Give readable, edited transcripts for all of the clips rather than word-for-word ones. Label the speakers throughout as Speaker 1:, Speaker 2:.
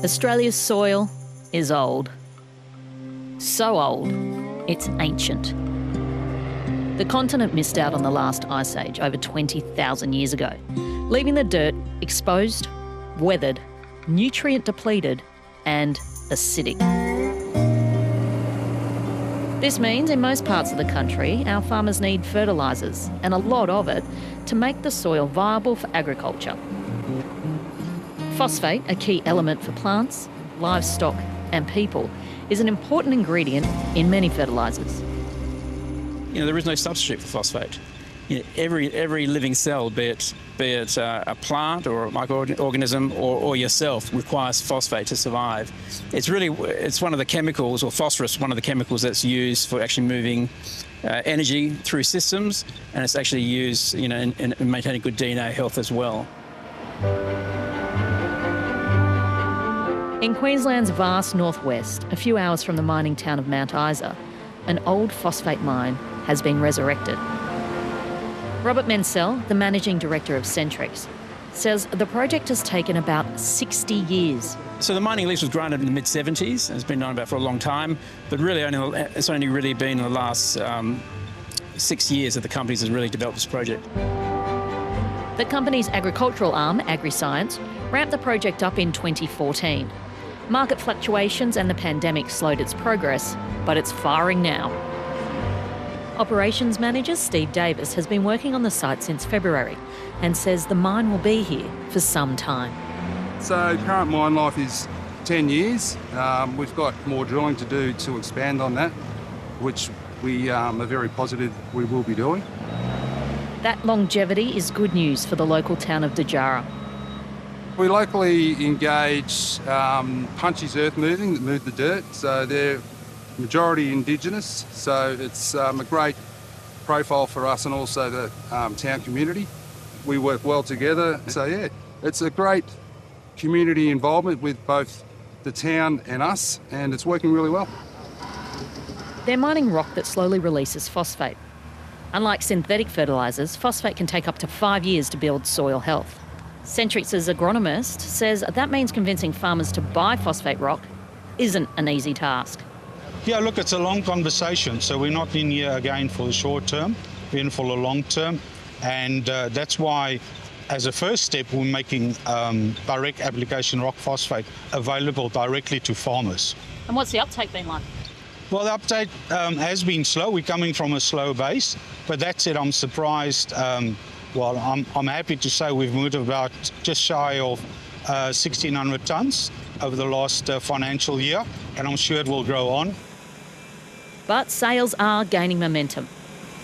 Speaker 1: Australia's soil is old. So old, it's ancient. The continent missed out on the last ice age over 20,000 years ago, leaving the dirt exposed, weathered, nutrient depleted and acidic. This means in most parts of the country, our farmers need fertilisers, and a lot of it, to make the soil viable for agriculture. Phosphate, a key element for plants, livestock and people, is an important ingredient in many fertilisers.
Speaker 2: There is no substitute for phosphate. Every living cell, be it a plant or a microorganism or yourself, requires phosphate to survive. It's one of the chemicals, or phosphorus, one of the chemicals that's used for actually moving energy through systems, and it's actually used in maintaining good DNA health as well.
Speaker 1: In Queensland's vast northwest, a few hours from the mining town of Mount Isa, an old phosphate mine has been resurrected. Robert Menzel, the managing director of Centrex, says the project has taken about 60 years.
Speaker 2: So the mining lease was granted in the mid-70s. It's been known about for a long time, but really it's only really been in the last 6 years that the company has really developed this project.
Speaker 1: The company's agricultural arm, AgriScience, ramped the project up in 2014. Market fluctuations and the pandemic slowed its progress, but it's firing now. Operations manager Steve Davis has been working on the site since February and says the mine will be here for some time.
Speaker 3: So current mine life is 10 years. We've got more drilling to do to expand on that, which we are very positive we will be doing.
Speaker 1: That longevity is good news for the local town of Dajara.
Speaker 3: We locally engage Punchy's Earth Moving that move the dirt, so they're majority Indigenous, so it's a great profile for us and also the town community. We work well together, so yeah, it's a great community involvement with both the town and us, and it's working really well.
Speaker 1: They're mining rock that slowly releases phosphate. Unlike synthetic fertilisers, phosphate can take up to 5 years to build soil health. Centrex's agronomist says that means convincing farmers to buy phosphate rock isn't an easy task.
Speaker 4: Yeah, look, it's a long conversation, so we're not in here again for the short term, we're in for the long term, and that's why, as a first step, we're making direct application rock phosphate available directly to farmers.
Speaker 1: And what's the uptake been like?
Speaker 4: Well, the uptake has been slow. We're coming from a slow base, but that said, I'm surprised. I'm happy to say we've moved about just shy of 1,600 tonnes over the last financial year, and I'm sure it will grow on.
Speaker 1: But sales are gaining momentum.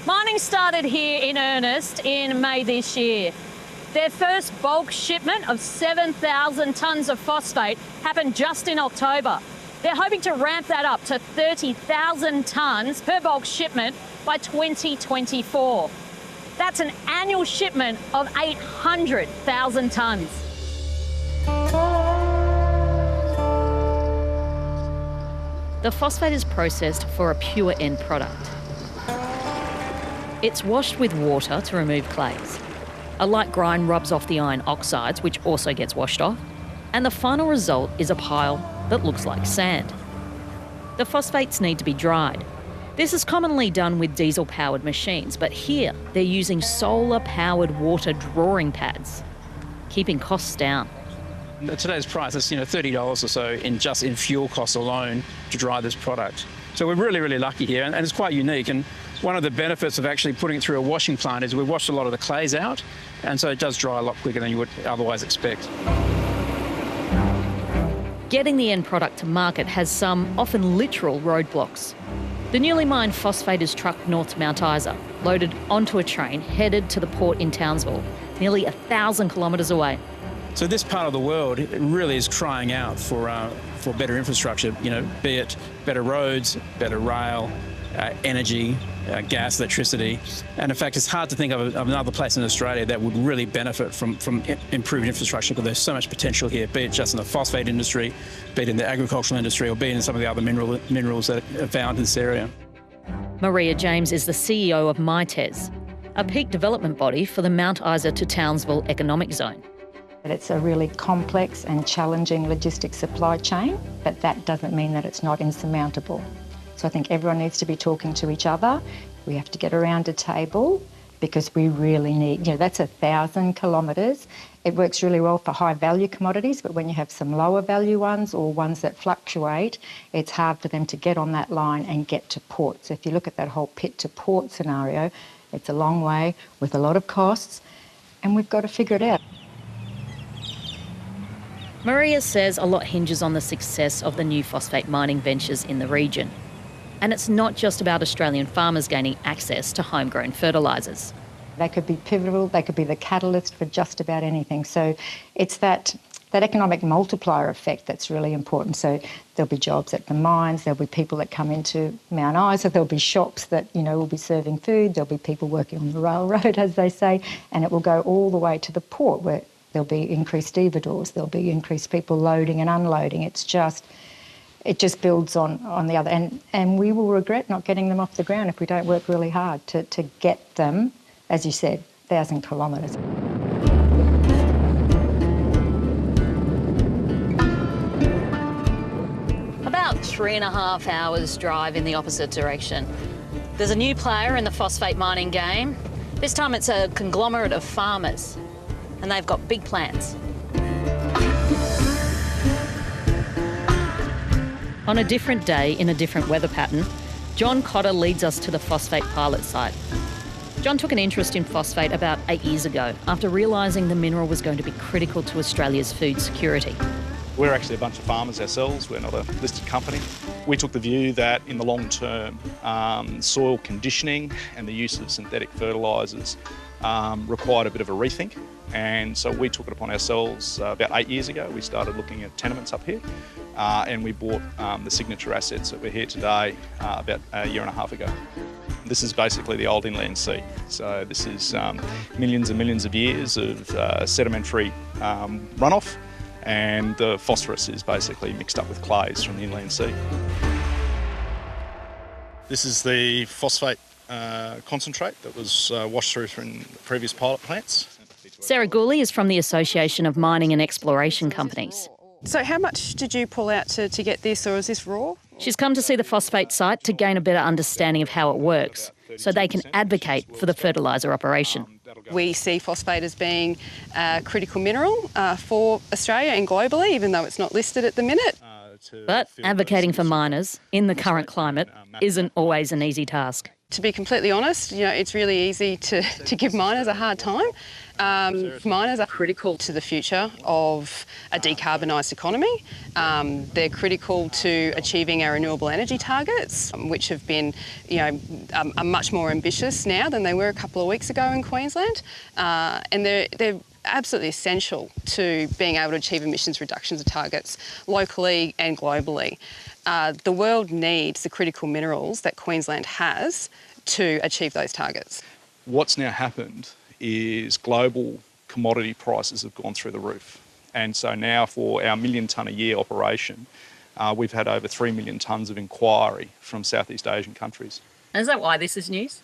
Speaker 1: Mining started here in earnest in May this year. Their first bulk shipment of 7,000 tonnes of phosphate happened just in October. They're hoping to ramp that up to 30,000 tonnes per bulk shipment by 2024. That's an annual shipment of 800,000 tonnes. The phosphate is processed for a pure end product. It's washed with water to remove clays. A light grind rubs off the iron oxides, which also gets washed off, and the final result is a pile that looks like sand. The phosphates need to be dried. This is commonly done with diesel-powered machines, but here they're using solar-powered water drawing pads, keeping costs down.
Speaker 2: At today's price, it's $30 or so in fuel costs alone to dry this product. So we're really, really lucky here, and it's quite unique. And one of the benefits of actually putting it through a washing plant is we wash a lot of the clays out, and so it does dry a lot quicker than you would otherwise expect.
Speaker 1: Getting the end product to market has some, often literal, roadblocks. The newly mined phosphate is trucked north to Mount Isa, loaded onto a train, headed to the port in Townsville, nearly 1,000 kilometres away.
Speaker 2: So this part of the world really is crying out for better infrastructure, be it better roads, better rail, energy, gas, electricity. And in fact, it's hard to think of another place in Australia that would really benefit from improved infrastructure, because there's so much potential here, be it just in the phosphate industry, be it in the agricultural industry, or be it in some of the other minerals that are found in this area.
Speaker 1: Maria James is the CEO of MITES, a peak development body for the Mount Isa to Townsville economic zone.
Speaker 5: But it's a really complex and challenging logistics supply chain, but that doesn't mean that it's not insurmountable. So I think everyone needs to be talking to each other. We have to get around a table because we really need, that's 1,000 kilometres. It works really well for high value commodities, but when you have some lower value ones or ones that fluctuate, it's hard for them to get on that line and get to port. So if you look at that whole pit to port scenario, it's a long way with a lot of costs, and we've got to figure it out.
Speaker 1: Maria says a lot hinges on the success of the new phosphate mining ventures in the region. And it's not just about Australian farmers gaining access to homegrown fertilisers.
Speaker 5: They could be pivotal, they could be the catalyst for just about anything. So it's that economic multiplier effect that's really important. So there'll be jobs at the mines, there'll be people that come into Mount Isa, there'll be shops that, will be serving food, there'll be people working on the railroad, as they say, and it will go all the way to the port where there'll be increased stevedores, there'll be increased people loading and unloading. It just builds on the other. And we will regret not getting them off the ground if we don't work really hard to get them, as you said, 1,000 kilometres.
Speaker 1: About 3.5 hours drive in the opposite direction. There's a new player in the phosphate mining game. This time it's a conglomerate of farmers, and they've got big plans. On a different day, in a different weather pattern, John Cotter leads us to the phosphate pilot site. John took an interest in phosphate about 8 years ago after realising the mineral was going to be critical to Australia's food security.
Speaker 6: We're actually a bunch of farmers ourselves, we're not a listed company. We took the view that in the long term, soil conditioning and the use of synthetic fertilisers required a bit of a rethink. And so we took it upon ourselves about 8 years ago. We started looking at tenements up here and we bought the signature assets that we're here today about a year and a half ago. This is basically the old inland sea. So this is millions and millions of years of sedimentary runoff, and the phosphorus is basically mixed up with clays from the inland sea. This is the phosphate concentrate that was washed through from previous pilot plants.
Speaker 1: Sarah Gooley is from the Association of Mining and Exploration Companies.
Speaker 7: So how much did you pull out to get this, or is this raw?
Speaker 1: She's come to see the phosphate site to gain a better understanding of how it works, so they can advocate for the fertiliser operation.
Speaker 7: We see phosphate as being a critical mineral for Australia and globally, even though it's not listed at the minute.
Speaker 1: But advocating for miners in the current climate isn't always an easy task.
Speaker 7: To be completely honest, it's really easy to give miners a hard time. Miners are critical to the future of a decarbonised economy. They're critical to achieving our renewable energy targets, which have been, are much more ambitious now than they were a couple of weeks ago in Queensland. And they're absolutely essential to being able to achieve emissions reductions targets locally and globally. The world needs the critical minerals that Queensland has to achieve those targets.
Speaker 6: What's now happened is global commodity prices have gone through the roof. And so now for our 1 million tonne a year operation, we've had over 3 million tonnes of inquiry from Southeast Asian countries.
Speaker 1: And is that why this is news?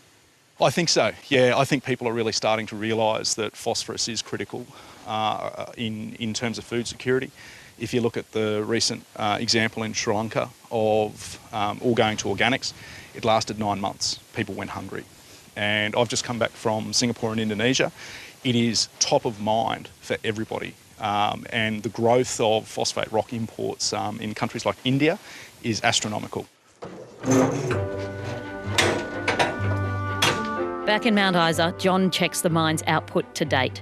Speaker 6: I think so, yeah. I think people are really starting to realise that phosphorus is critical in terms of food security. If you look at the recent example in Sri Lanka of all going to organics, it lasted 9 months. People went hungry. And I've just come back from Singapore and Indonesia. It is top of mind for everybody. And the growth of phosphate rock imports in countries like India is astronomical.
Speaker 1: Back in Mount Isa, John checks the mine's output to date.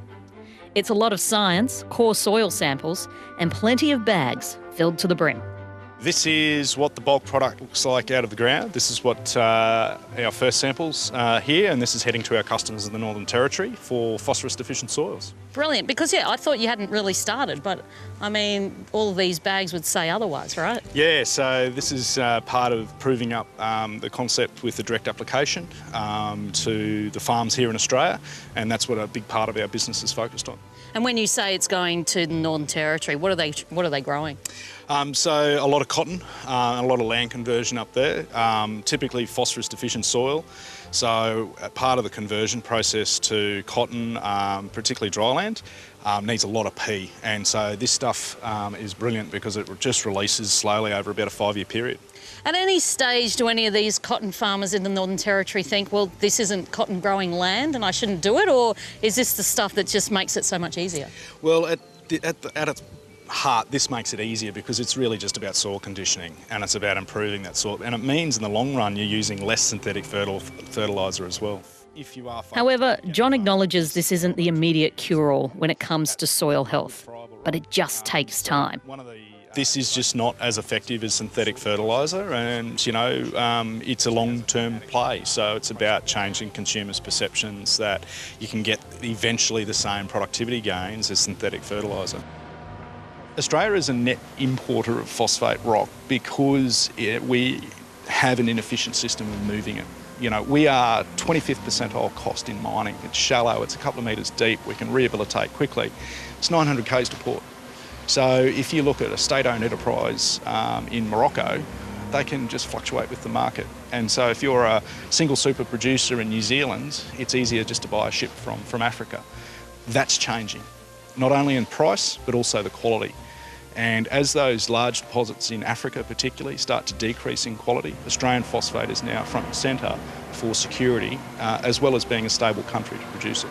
Speaker 1: It's a lot of science, core soil samples, and plenty of bags filled to the brim.
Speaker 6: This is what the bulk product looks like out of the ground. This is what our first samples here, and this is heading to our customers in the Northern Territory for phosphorus-deficient soils.
Speaker 1: Brilliant, because I thought you hadn't really started, but I mean, all of these bags would say otherwise, right?
Speaker 6: Yeah, so this is part of proving up the concept with the direct application to the farms here in Australia, and that's what a big part of our business is focused on.
Speaker 1: And when you say it's going to the Northern Territory, what are they growing?
Speaker 6: So a lot of cotton, a lot of land conversion up there, typically phosphorus deficient soil. So part of the conversion process to cotton, particularly dryland, needs a lot of P. And so this stuff is brilliant because it just releases slowly over about a 5-year period.
Speaker 1: At any stage, do any of these cotton farmers in the Northern Territory think, well, this isn't cotton growing land and I shouldn't do it? Or is this the stuff that just makes it so much easier?
Speaker 6: Well, at its heart, this makes it easier because it's really just about soil conditioning and it's about improving that soil. And it means in the long run, you're using less synthetic fertiliser as well.
Speaker 1: However, John acknowledges this isn't the immediate cure-all when it comes to soil health, but it just takes time.
Speaker 6: This is just not as effective as synthetic fertiliser and, you know, it's a long-term play. So it's about changing consumers' perceptions that you can get eventually the same productivity gains as synthetic fertiliser. Australia is a net importer of phosphate rock because we have an inefficient system of moving it. You know, we are 25th percentile cost in mining. It's shallow, it's a couple of metres deep, we can rehabilitate quickly. It's 900 k's to port. So if you look at a state-owned enterprise in Morocco, they can just fluctuate with the market. And so if you're a single super producer in New Zealand, it's easier just to buy a ship from Africa. That's changing, not only in price, but also the quality. And as those large deposits in Africa particularly start to decrease in quality, Australian phosphate is now front and centre for security, as well as being a stable country to produce it.